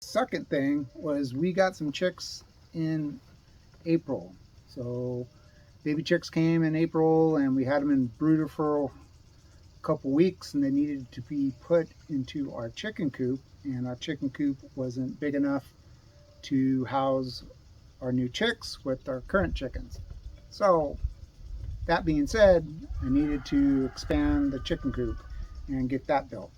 second thing was we got some chicks in April. So baby chicks came in April, and we had them in brooder for a couple weeks, and they needed to be put into our chicken coop. And our chicken coop wasn't big enough to house our new chicks with our current chickens. So that being said, I needed to expand the chicken coop and get that built.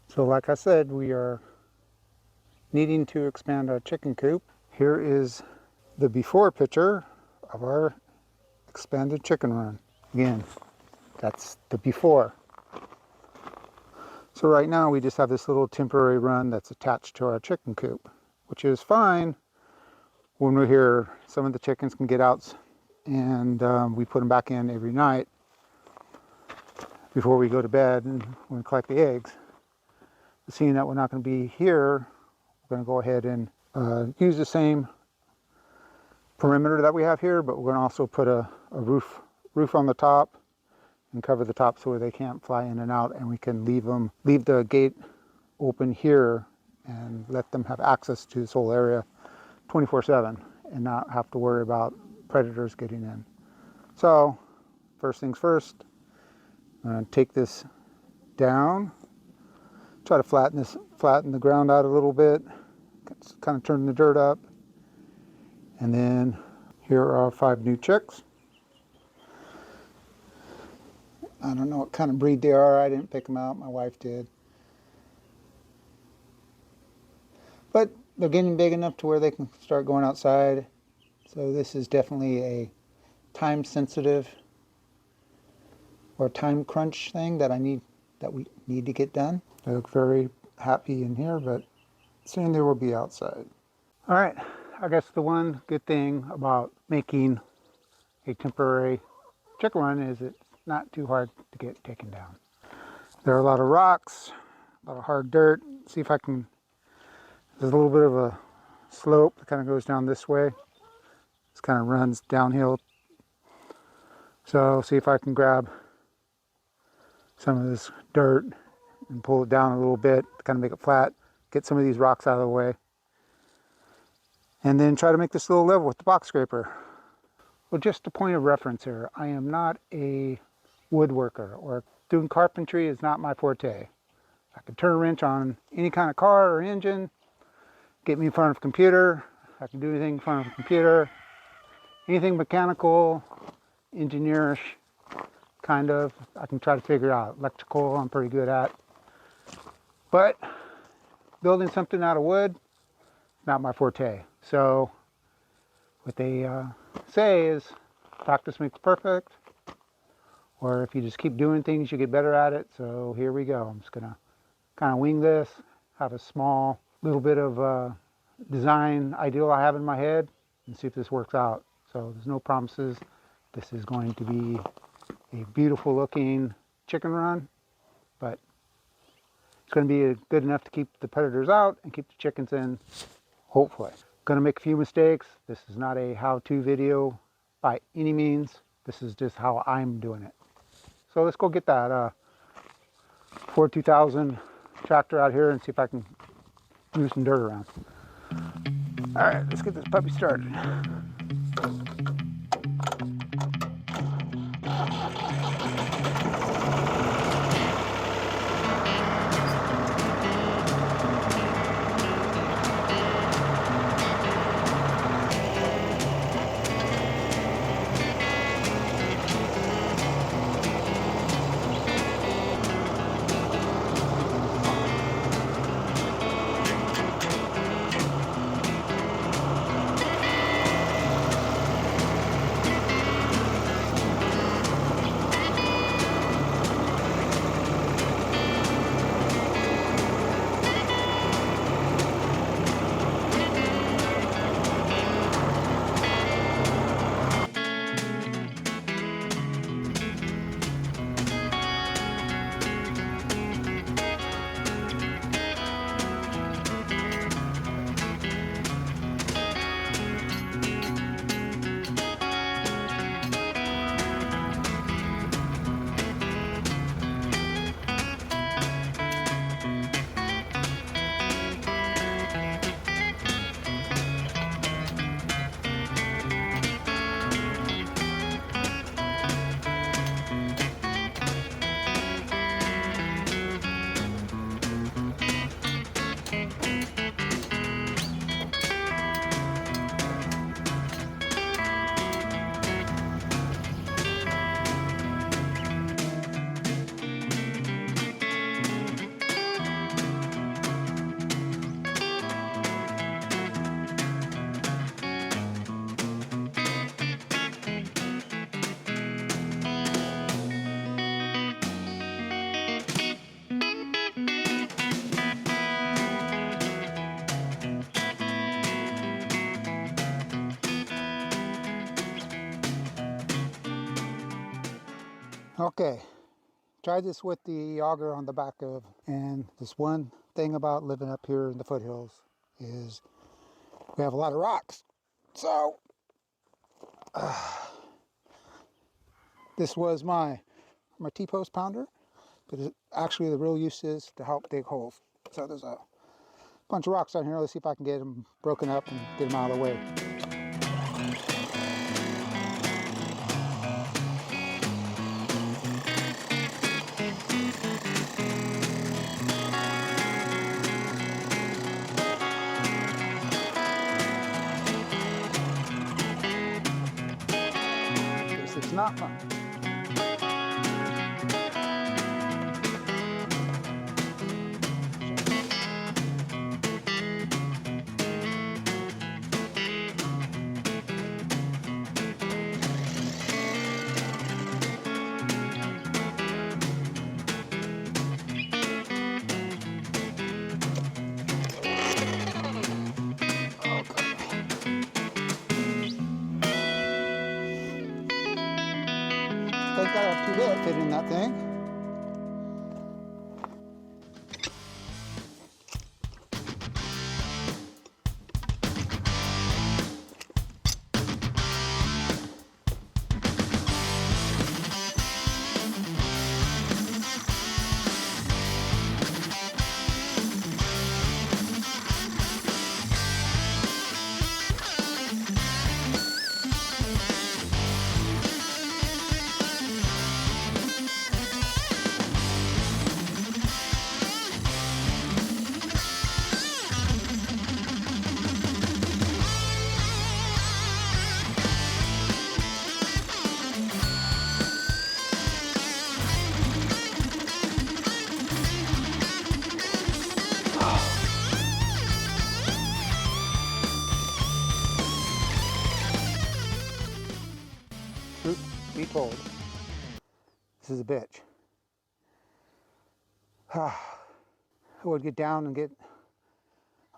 So like I said, we are needing to expand our chicken coop. Here is the before picture of our expanded chicken run. Again, that's the before. So right now we just have this little temporary run that's attached to our chicken coop, which is fine when we're here. Some of the chickens can get out, and we put them back in every night before we go to bed and when we collect the eggs. But seeing that we're not going to be here, we're going to go ahead and use the same perimeter that we have here, but we're going to also put a roof on the top and cover the top so they can't fly in and out, and we can leave the gate open here and let them have access to this whole area 24/7 and not have to worry about predators getting in. So first things first, I'm going to take this down, try to flatten the ground out a little bit, kind of turn the dirt up, and then here are our 5 new chicks. I don't know what kind of breed they are. I didn't pick them out. My wife did. But they're getting big enough to where they can start going outside. So this is definitely a time sensitive or time crunch thing that we need to get done. They look very happy in here, but soon they will be outside. All right, I guess the one good thing about making a temporary chicken run is it's not too hard to get taken down. There are a lot of rocks, a lot of hard dirt. See if I can, there's a little bit of a slope that kind of goes down this way. This kind of runs downhill. So see if I can grab some of this dirt and pull it down a little bit to kind of make it flat, get some of these rocks out of the way, and then try to make this a little level with the box scraper. Well, just a point of reference here, I am not a woodworker, or doing carpentry is not my forte. I can turn a wrench on any kind of car or engine, get me in front of a computer, I can do anything in front of a computer, anything mechanical, engineerish, kind of, I can try to figure out. Electrical, I'm pretty good at. But building something out of wood, not my forte. So what they say is practice makes perfect, or if you just keep doing things, you get better at it. So here we go. I'm just gonna kind of wing this, have a small little bit of design ideal I have in my head, and see if this works out. So there's no promises. This is going to be a beautiful looking chicken run, but it's going to be good enough to keep the predators out and keep the chickens in, hopefully. Going to make a few mistakes. This is not a how-to video by any means. This is just how I'm doing it. So let's go get that Ford 2000 tractor out here and see if I can move some dirt around. All right, let's get this puppy started. Okay, tried this with the auger on the back of, and this one thing about living up here in the foothills is we have a lot of rocks. So this was my T-post pounder, but actually the real use is to help dig holes. So there's a bunch of rocks down here. Let's see if I can get them broken up and get them out of the way. This is not fun. I've got a pivot fit in that thing. Truth be told, this is a bitch. I would get down and get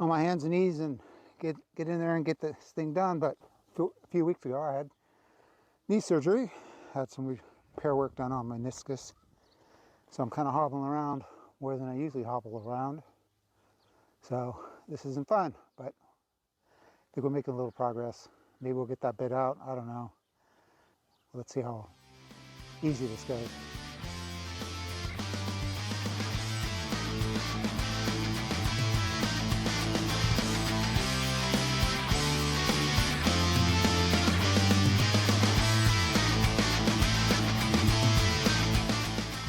on my hands and knees and get in there and get this thing done, but a few weeks ago I had knee surgery, had some repair work done on my meniscus, so I'm kind of hobbling around more than I usually hobble around. So this isn't fun, but I think we're making a little progress. Maybe we'll get that bit out, I don't know. Let's see how easy this goes.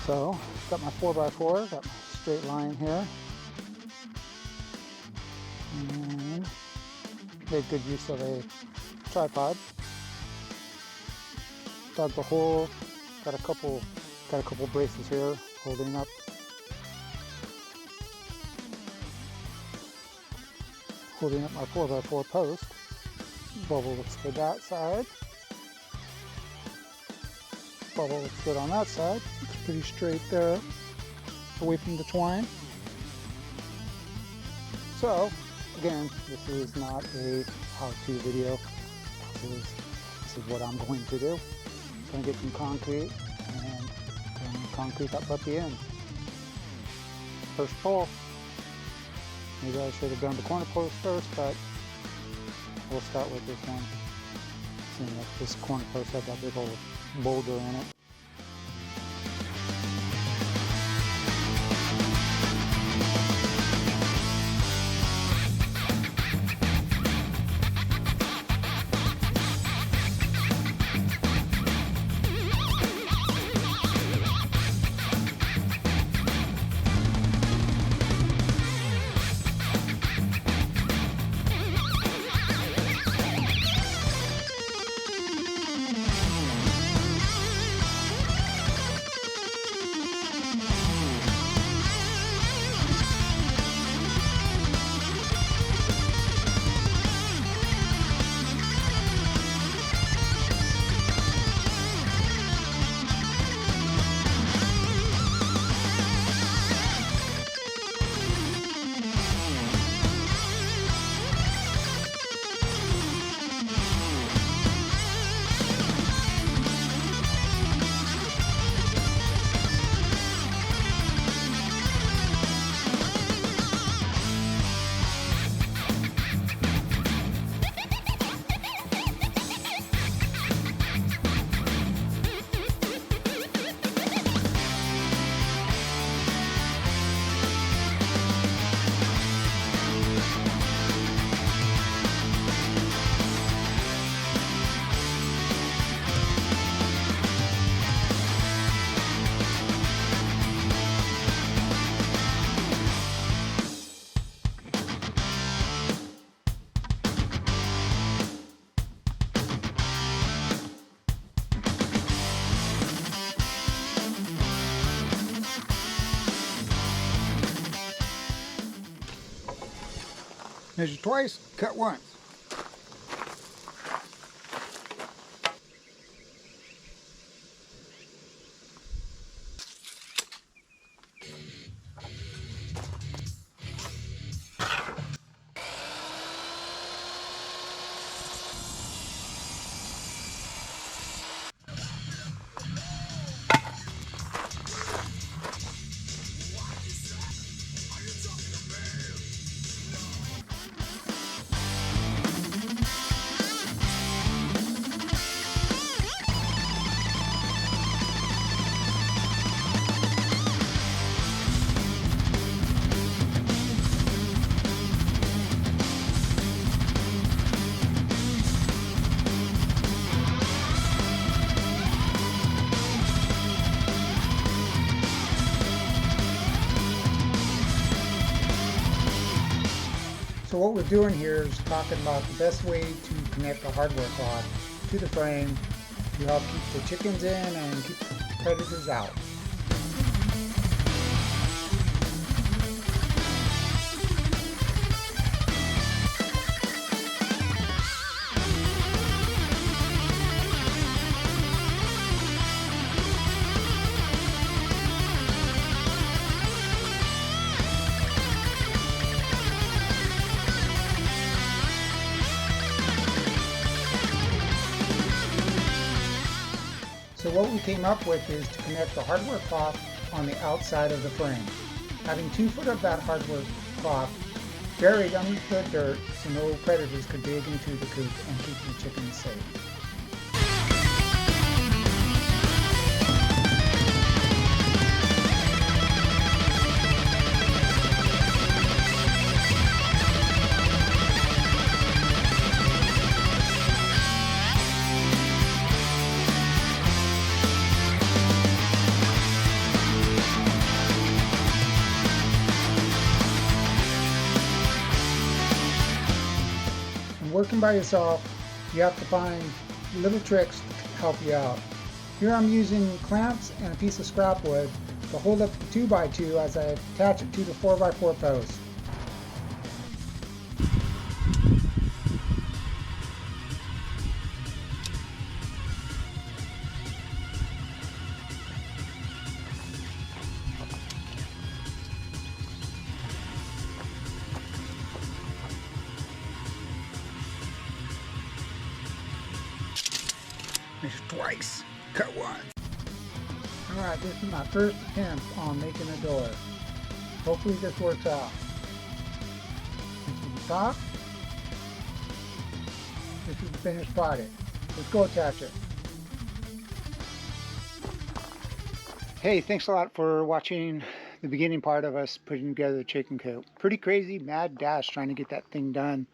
So, got my 4x4, got my straight line here. And made good use of a tripod. Dug the hole, got a couple braces here holding up. Holding up my 4x4 post. Bubble looks good that side. Bubble looks good on that side. Looks pretty straight there, away from the twine. So, again, this is not a how-to video. This is what I'm going to do. Gonna get some concrete and gonna concrete that puppy in. First pull. Maybe I should have done the corner post first, but we'll start with this one. Seeing that this corner post had that big old boulder in it. Measure twice, cut once. So what we're doing here is talking about the best way to connect a hardware cloth to the frame to help keep the chickens in and keep the predators out. So what we came up with is to connect the hardware cloth on the outside of the frame, having 2 foot of that hardware cloth buried underneath the dirt so no predators could dig into the coop and keep the chickens safe. Working by yourself, you have to find little tricks to help you out. Here I'm using clamps and a piece of scrap wood to hold up the 2x2 as I attach it to the 4x4 post. Measure twice, cut once. Alright, this is my first attempt on making a door. Hopefully this works out. This is the top. This is the finished product. Let's go attach it. Hey, thanks a lot for watching the beginning part of us putting together the chicken coop. Pretty crazy, mad dash trying to get that thing done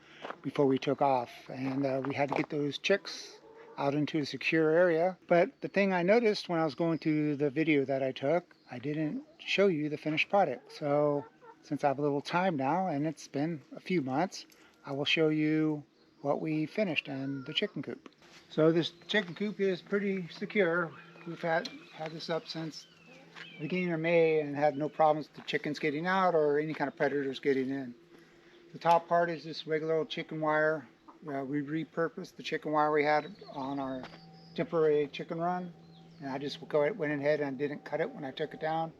before we took off. And we had to get those chicks out into a secure area. But the thing I noticed when I was going through the video that I took, I didn't show you the finished product. So since I have a little time now and it's been a few months, I will show you what we finished in the chicken coop. So this chicken coop is pretty secure. We've had this up since the beginning of May and had no problems with the chickens getting out or any kind of predators getting in. The top part is this regular old chicken wire. We repurposed the chicken wire we had on our temporary chicken run, and I just went ahead and didn't cut it when I took it down,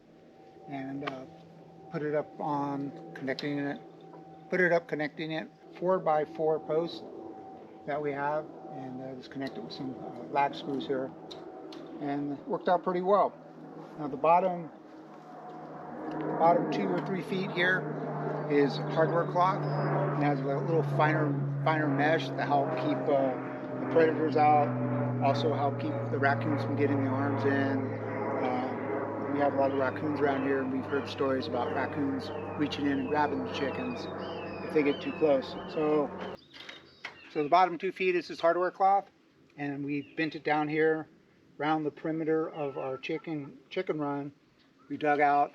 and put it up connecting it 4x4 posts that we have, and just connect it with some lag screws here, and it worked out pretty well. Now the bottom 2 or 3 feet here is hardware cloth and has a little finer mesh to help keep the predators out, also help keep the raccoons from getting the arms in. We have a lot of raccoons around here, and we've heard stories about raccoons reaching in and grabbing the chickens if they get too close. So the bottom 2 feet is this hardware cloth, and we bent it down here around the perimeter of our chicken run. We dug out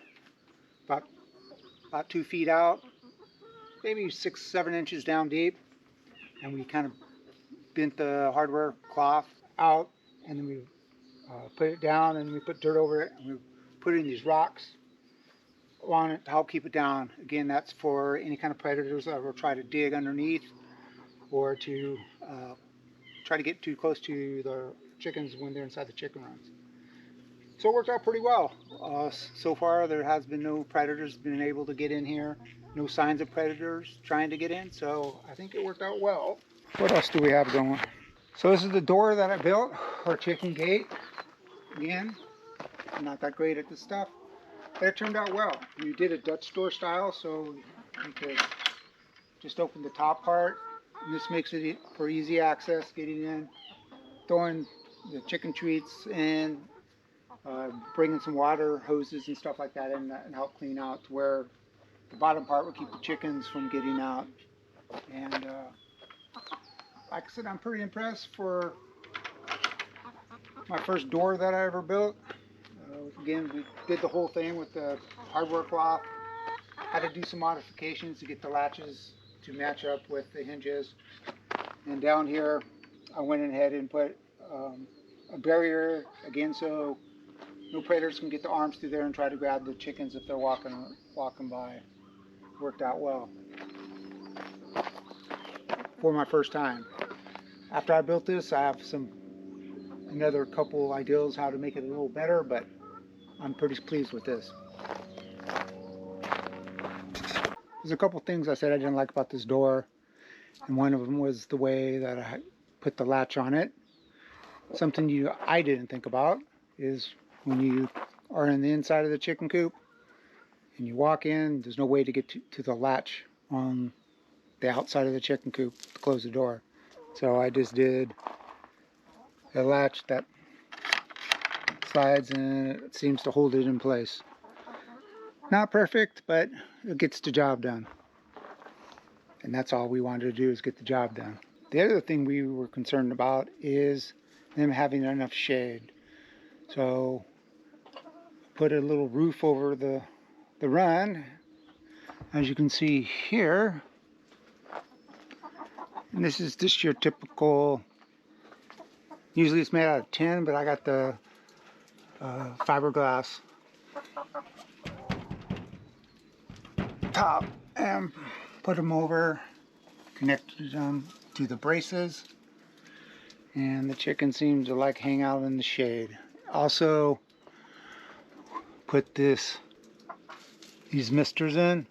about 2 feet out, maybe 6-7 inches down deep, and we kind of bent the hardware cloth out, and then we put it down, and we put dirt over it, and we put in these rocks on it to help keep it down. Again, that's for any kind of predators that will try to dig underneath or to try to get too close to the chickens when they're inside the chicken runs. So it worked out pretty well. So far there has been no predators been able to get in here. No signs of predators trying to get in, so I think it worked out well. What else do we have going? So this is the door that I built, our chicken gate. Again, I'm not that great at this stuff, but it turned out well. We did a Dutch door style, so you could just open the top part. And this makes it for easy access, getting in, throwing the chicken treats in, bringing some water hoses and stuff like that in and help clean out to where the bottom part will keep the chickens from getting out. And like I said, I'm pretty impressed for my first door that I ever built. Again, we did the whole thing with the hardware cloth. Had to do some modifications to get the latches to match up with the hinges. And down here, I went ahead and put a barrier again, so no predators can get their arms through there and try to grab the chickens if they're walking by. Worked out well for my first time. After I built this, I have another couple ideas how to make it a little better, but I'm pretty pleased with this. There's a couple things I said I didn't like about this door, and one of them was the way that I put the latch on it. Something I didn't think about is when you are in the inside of the chicken coop and you walk in, there's no way to get to the latch on the outside of the chicken coop to close the door. So I just did a latch that slides and it seems to hold it in place. Not perfect, but it gets the job done. And that's all we wanted to do, is get the job done. The other thing we were concerned about is them having enough shade. So put a little roof over the run, as you can see here. And this is just your typical, usually it's made out of tin, but I got the fiberglass top and put them over, connected them to the braces, and the chicken seems to like hang out in the shade. Also put these misters in.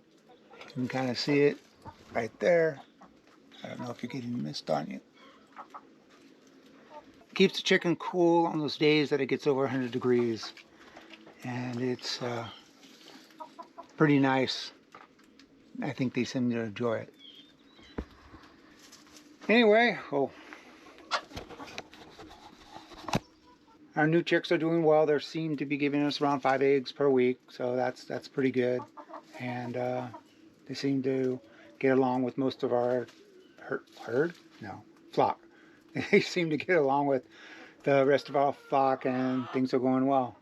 You can kind of see it right there. I don't know if you're getting mist on you. Keeps the chicken cool on those days that it gets over 100 degrees, and it's pretty nice. I think they seem to enjoy it. Anyway, our new chicks are doing well. They seem to be giving us around 5 eggs per week, so that's pretty good. And they seem to get along with most of our flock. They seem to get along with the rest of our flock, and things are going well.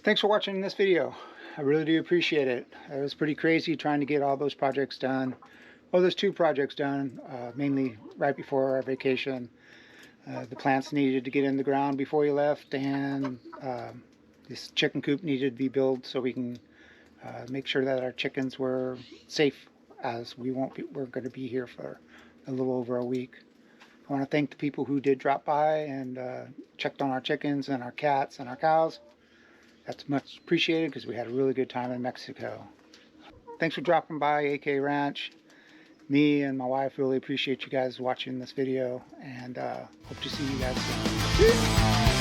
Thanks for watching this video. I really do appreciate it. It was pretty crazy trying to get all those projects done. Well, there's 2 projects done, mainly right before our vacation. The plants needed to get in the ground before we left, and this chicken coop needed to be built so we can make sure that our chickens were safe, as we're going to be here for a little over a week. I want to thank the people who did drop by and checked on our chickens and our cats and our cows. That's much appreciated because we had a really good time in Mexico. Thanks for dropping by AK Ranch. Me and my wife really appreciate you guys watching this video, and hope to see you guys soon.